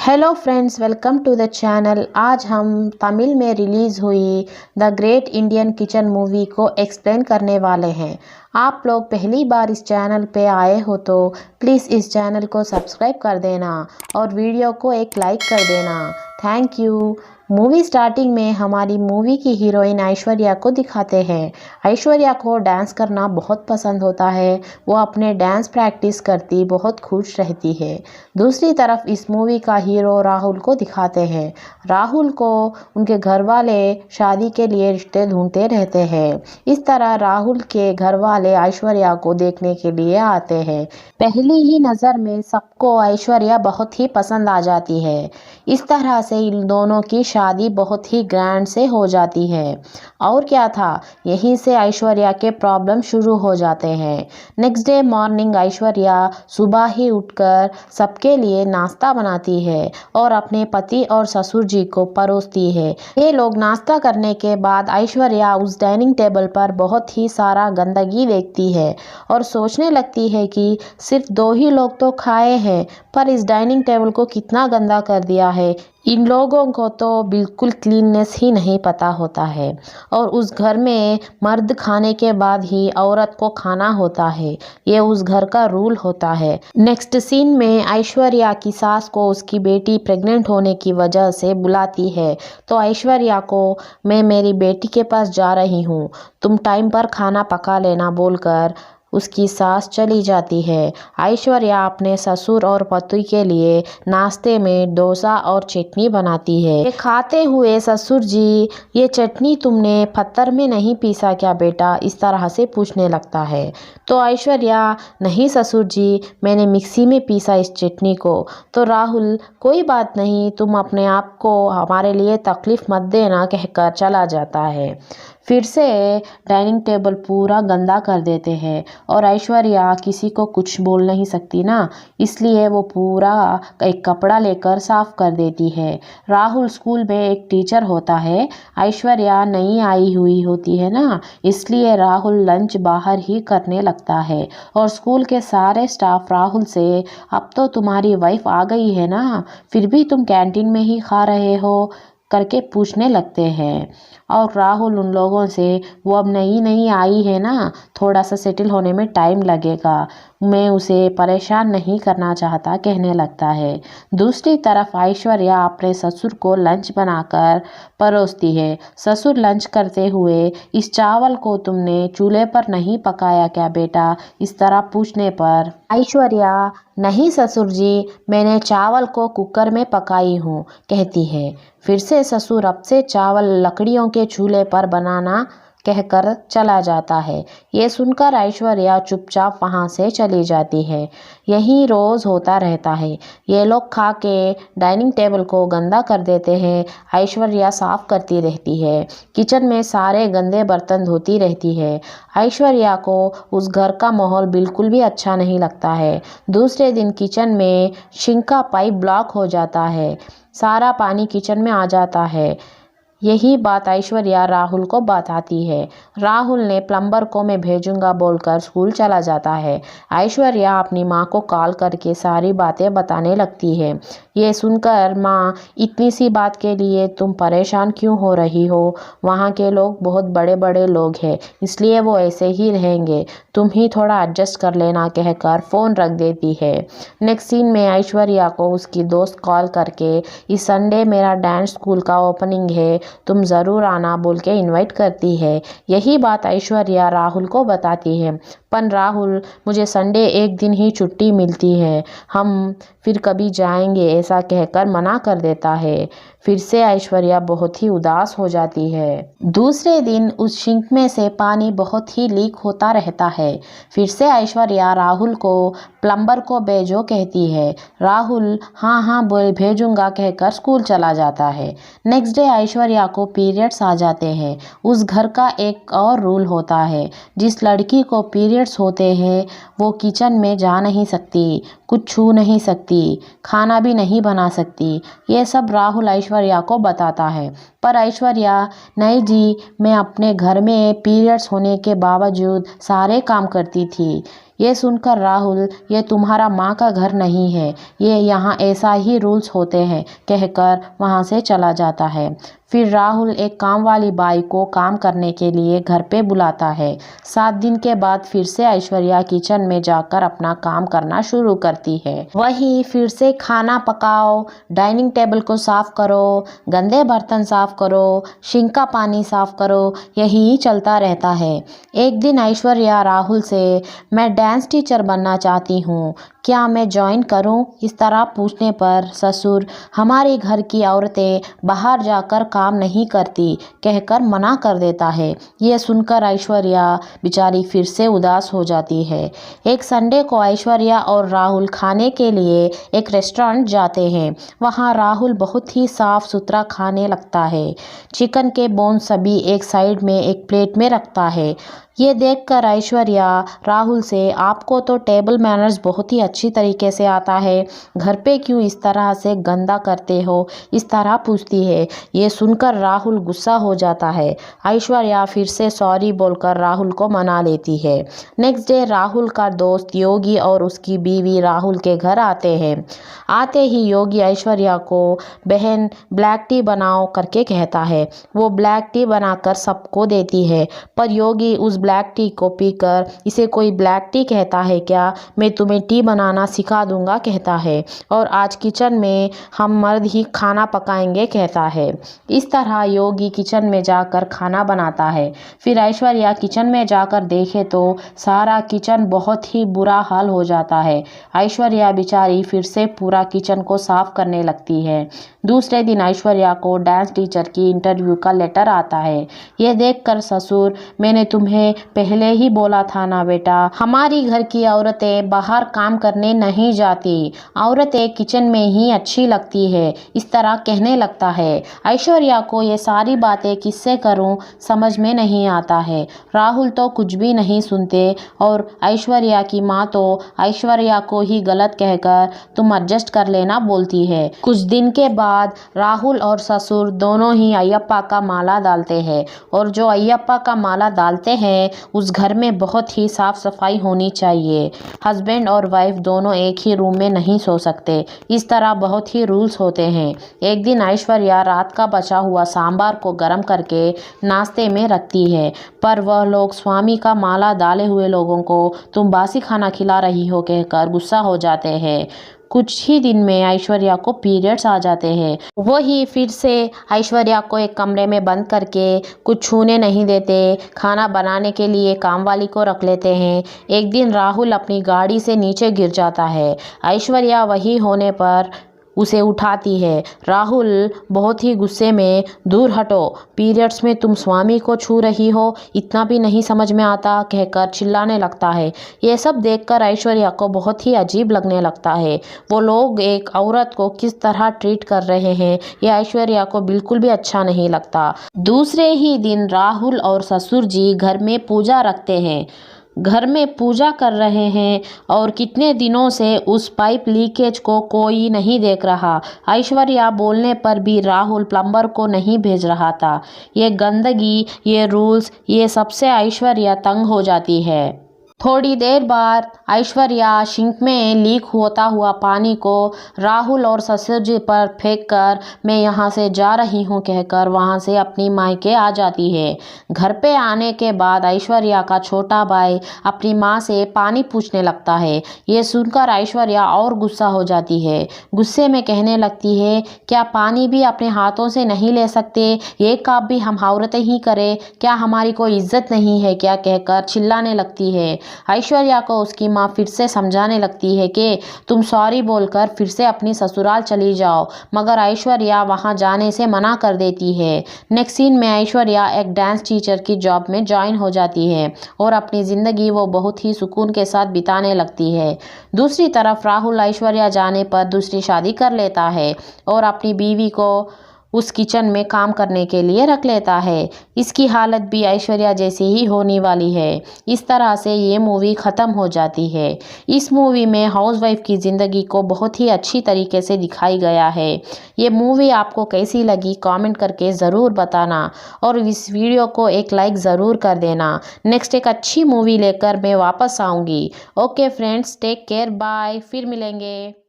Hello friends, welcome to the channel. आज हम तमिल में रिलीज़ हुई the great Indian kitchen movie को एक्सप्लेन करने वाले हैं। आप लोग पहली बार इस चैनल पे आए हो तो प्लीज़ इस चैनल को सब्सक्राइब कर देना और वीडियो को एक लाइक कर देना। Thank you. मूवी स्टार्टिंग में हमारी मूवी की हीरोइन ऐश्वर्या को दिखाते हैं। ऐश्वर्या को डांस करना बहुत पसंद होता है। वो अपने डांस प्रैक्टिस करती बहुत खुश रहती है। दूसरी तरफ इस मूवी का हीरो राहुल को दिखाते हैं। राहुल को उनके घर वाले शादी के लिए रिश्ते ढूंढते रहते हैं। इस तरह राहुल के घर वाले ऐश्वर्या को देखने के लिए आते हैं। पहली ही नज़र में सबको ऐश्वर्या बहुत ही पसंद आ जाती है। इस तरह से इन दोनों की शादी बहुत ही ग्रैंड से हो जाती है। और क्या था, यहीं से ऐश्वर्या के प्रॉब्लम शुरू हो जाते हैं। नेक्स्ट डे मॉर्निंग ऐश्वर्या सुबह ही उठकर सबके लिए नाश्ता बनाती है और अपने पति और ससुर जी को परोसती है। ये लोग नाश्ता करने के बाद ऐश्वर्या उस डाइनिंग टेबल पर बहुत ही सारा गंदगी देखती है और सोचने लगती है कि सिर्फ 2 ही लोग तो खाए हैं, पर इस डाइनिंग टेबल को कितना गंदा कर दिया है। इन लोगों को तो बिल्कुल क्लीननेस ही नहीं पता होता है और उस घर में मर्द खाने के बाद ही औरत को खाना होता है। ये उस घर का रूल होता है। नेक्स्ट सीन में ऐश्वर्या की सास को उसकी बेटी प्रेग्नेंट होने की वजह से बुलाती है तो ऐश्वर्या को मैं मेरी बेटी के पास जा रही हूँ, तुम टाइम पर खाना पका लेना बोलकर उसकी सास चली जाती है। ऐश्वर्या अपने ससुर और पति के लिए नाश्ते में डोसा और चटनी बनाती है। ये खाते हुए ससुर जी, ये चटनी तुमने पत्थर में नहीं पीसा क्या बेटा, इस तरह से पूछने लगता है। तो ऐश्वर्या, नहीं ससुर जी, मैंने मिक्सी में पीसा इस चटनी को। तो राहुल, कोई बात नहीं, तुम अपने आप को हमारे लिए तकलीफ मत देना कहकर चला जाता है। फिर से डाइनिंग टेबल पूरा गंदा कर देते हैं और ऐश्वर्या किसी को कुछ बोल नहीं सकती ना, इसलिए वो पूरा एक कपड़ा लेकर साफ कर देती है। राहुल स्कूल में एक टीचर होता है। ऐश्वर्या नई आई हुई होती है ना, इसलिए राहुल लंच बाहर ही करने लगता है और स्कूल के सारे स्टाफ राहुल से, अब तो तुम्हारी वाइफ आ गई है ना, फिर भी तुम कैंटीन में ही खा रहे हो करके पूछने लगते हैं। और राहुल उन लोगों से, वो अब नई नई आई है ना, थोड़ा सा सेटल होने में टाइम लगेगा, मैं उसे परेशान नहीं करना चाहता कहने लगता है। दूसरी तरफ ऐश्वर्या अपने ससुर को लंच बनाकर परोसती है। ससुर लंच करते हुए, इस चावल को तुमने चूल्हे पर नहीं पकाया क्या बेटा, इस तरह पूछने पर ऐश्वर्या, नहीं ससुर जी, मैंने चावल को कुकर में पकाई हूँ कहती है। फिर से ससुर अब से चावल लकड़ियों के चूल्हे पर बनाना कहकर चला जाता है। ये सुनकर ऐश्वर्या चुपचाप वहाँ से चली जाती है। यही रोज़ होता रहता है। ये लोग खा के डाइनिंग टेबल को गंदा कर देते हैं। ऐश्वर्या साफ करती रहती है। किचन में सारे गंदे बर्तन धोती रहती है। ऐश्वर्या को उस घर का माहौल बिल्कुल भी अच्छा नहीं लगता है। दूसरे दिन किचन में सिंक का पाइप ब्लॉक हो जाता है, सारा पानी किचन में आ जाता है। यही बात ऐश्वर्या राहुल को बताती है। राहुल ने प्लम्बर को मैं भेजूंगा बोलकर स्कूल चला जाता है। ऐश्वर्या अपनी माँ को कॉल करके सारी बातें बताने लगती है। ये सुनकर माँ, इतनी सी बात के लिए तुम परेशान क्यों हो रही हो, वहाँ के लोग बहुत बड़े बड़े लोग हैं, इसलिए वो ऐसे ही रहेंगे, तुम ही थोड़ा एडजस्ट कर लेना कहकर फ़ोन रख देती है। नेक्स्ट सीन में ऐश्वर्या को उसकी दोस्त कॉल करके, इस संडे मेरा डांस स्कूल का ओपनिंग है, तुम ज़रूर आना बोल के इनवाइट करती है। यही बात ऐश्वर्या राहुल को बताती है। पर राहुल, मुझे संडे एक दिन ही छुट्टी मिलती है, हम फिर कभी जाएंगे ऐसा कहकर मना कर देता है। फिर से ऐश्वर्या बहुत ही उदास हो जाती है। दूसरे दिन उस सिंक में से पानी बहुत ही लीक होता रहता है। फिर से ऐश्वर्या राहुल को प्लम्बर को भेजो कहती है। राहुल हाँ हाँ बोल भेजूंगा कहकर स्कूल चला जाता है। नेक्स्ट डे ऐश्वर्या को पीरियड्स आ जाते हैं। उस घर का एक और रूल होता है, जिस लड़की को पीरियड्स होते हैं वो किचन में जा नहीं सकती। कुछ छू नहीं सकती, खाना भी नहीं बना सकती। ये सब राहुल ऐश्वर्या को बताता है। पर ऐश्वर्या, नहीं जी, मैं अपने घर में पीरियड्स होने के बावजूद सारे काम करती थी। ये सुनकर राहुल, ये तुम्हारा माँ का घर नहीं है, ये यहाँ ऐसा ही रूल्स होते हैं कहकर वहाँ से चला जाता है। फिर राहुल एक काम वाली बाई को काम करने के लिए घर पे बुलाता है। 7 दिन के बाद फिर से ऐश्वर्या किचन में जाकर अपना काम करना शुरू करती है। वही फिर से खाना पकाओ, डाइनिंग टेबल को साफ करो, गंदे बर्तन साफ करो, सिंक का पानी साफ करो, यही चलता रहता है। एक दिन ऐश्वर्या राहुल से, मैं डांस टीचर बनना चाहती हूँ, क्या मैं ज्वाइन करूं? इस तरह पूछने पर ससुर, हमारे घर की औरतें बाहर जाकर काम नहीं करती कहकर मना कर देता है। ये सुनकर ऐश्वर्या बेचारी फिर से उदास हो जाती है। एक संडे को ऐश्वर्या और राहुल खाने के लिए एक रेस्टोरेंट जाते हैं। वहाँ राहुल बहुत ही साफ सुथरा खाने लगता है। चिकन के बोन सभी एक साइड में एक प्लेट में रखता है। ये देखकर ऐश्वर्या राहुल से, आपको तो टेबल मैनर्स बहुत ही अच्छी तरीके से आता है, घर पे क्यों इस तरह से गंदा करते हो, इस तरह पूछती है। ये सुनकर राहुल गुस्सा हो जाता है। ऐश्वर्या फिर से सॉरी बोलकर राहुल को मना लेती है। नेक्स्ट डे राहुल का दोस्त योगी और उसकी बीवी राहुल के घर आते हैं। आते ही योगी ऐश्वर्या को, बहन ब्लैक टी बनाओ करके कहता है। वो ब्लैक टी बनाकर सबको देती है। पर योगी उस ब्लैक टी को पीकर, इसे कोई ब्लैक टी कहता है क्या, मैं तुम्हें टी बनाना सिखा दूंगा कहता है, और आज किचन में हम मर्द ही खाना पकाएंगे कहता है। इस तरह योगी किचन में जाकर खाना बनाता है। फिर ऐश्वर्या किचन में जाकर देखे तो सारा किचन बहुत ही बुरा हाल हो जाता है। ऐश्वर्या बेचारी फिर से पूरा किचन को साफ करने लगती है। दूसरे दिन ऐश्वर्या को डांस टीचर की इंटरव्यू का लेटर आता है। ये देखकर ससुर, मैंने तुम्हें पहले ही बोला था ना बेटा, हमारी घर की औरतें बाहर काम करने नहीं जाती, औरतें किचन में ही अच्छी लगती है, इस तरह कहने लगता है। ऐश्वर्या को ये सारी बातें किससे करूं समझ में नहीं आता है। राहुल तो कुछ भी नहीं सुनते और ऐश्वर्या की माँ तो ऐश्वर्या को ही गलत कहकर तुम एडजस्ट कर लेना बोलती है। कुछ दिन के बाद राहुल और ससुर दोनों ही अयप्पा का माला डालते हैं, और जो अयप्पा का माला डालते हैं उस घर में बहुत ही साफ सफाई होनी चाहिए। हस्बैंड और वाइफ दोनों एक ही रूम में नहीं सो सकते, इस तरह बहुत ही रूल्स होते हैं। एक दिन ऐश्वर्या रात का बचा हुआ सांबार को गर्म करके नाश्ते में रखती है, पर वह लोग स्वामी का माला डाले हुए लोगों को तुम बासी खाना खिला रही हो कहकर गुस्सा हो जाते हैं। कुछ ही दिन में ऐश्वर्या को पीरियड्स आ जाते हैं। वही फिर से ऐश्वर्या को एक कमरे में बंद करके कुछ छूने नहीं देते, खाना बनाने के लिए कामवाली को रख लेते हैं। एक दिन राहुल अपनी गाड़ी से नीचे गिर जाता है। ऐश्वर्या वही होने पर उसे उठाती है। राहुल बहुत ही गुस्से में, दूर हटो, पीरियड्स में तुम स्वामी को छू रही हो, इतना भी नहीं समझ में आता कहकर चिल्लाने लगता है। ये सब देखकर ऐश्वर्या को बहुत ही अजीब लगने लगता है। वो लोग एक औरत को किस तरह ट्रीट कर रहे हैं, ये ऐश्वर्या को बिल्कुल भी अच्छा नहीं लगता। दूसरे ही दिन राहुल और ससुर जी घर में पूजा रखते हैं। घर में पूजा कर रहे हैं और कितने दिनों से उस पाइप लीकेज को कोई नहीं देख रहा। ऐश्वर्या बोलने पर भी राहुल प्लम्बर को नहीं भेज रहा था। ये गंदगी, ये रूल्स, ये सबसे ऐश्वर्या तंग हो जाती है। थोड़ी देर बाद ऐश्वर्या सिंक में लीक होता हुआ पानी को राहुल और ससुर जी पर फेंककर मैं यहाँ से जा रही हूँ कहकर वहाँ से अपनी मायके आ जाती है। घर पे आने के बाद ऐश्वर्या का छोटा भाई अपनी माँ से पानी पूछने लगता है। ये सुनकर ऐश्वर्या और गुस्सा हो जाती है। गुस्से में कहने लगती है, क्या पानी भी अपने हाथों से नहीं ले सकते, ये काम भी हम औरतें ही करें, क्या हमारी कोई इज्जत नहीं है क्या कहकर चिल्लाने लगती है। ऐश्वर्या को उसकी माँ फिर से समझाने लगती है कि तुम सॉरी बोलकर फिर से अपनी ससुराल चली जाओ, मगर ऐश्वर्या वहाँ जाने से मना कर देती है। नेक्स्ट सीन में ऐश्वर्या एक डांस टीचर की जॉब में ज्वाइन हो जाती है और अपनी ज़िंदगी वो बहुत ही सुकून के साथ बिताने लगती है। दूसरी तरफ राहुल ऐश्वर्या जाने पर दूसरी शादी कर लेता है और अपनी बीवी को उस किचन में काम करने के लिए रख लेता है। इसकी हालत भी ऐश्वर्या जैसी ही होने वाली है। इस तरह से ये मूवी ख़त्म हो जाती है। इस मूवी में हाउसवाइफ की ज़िंदगी को बहुत ही अच्छी तरीके से दिखाई गया है। ये मूवी आपको कैसी लगी कमेंट करके ज़रूर बताना और इस वीडियो को एक लाइक ज़रूर कर देना। नेक्स्ट एक अच्छी मूवी लेकर मैं वापस आऊँगी। Okay friends, take care, bye, फिर मिलेंगे।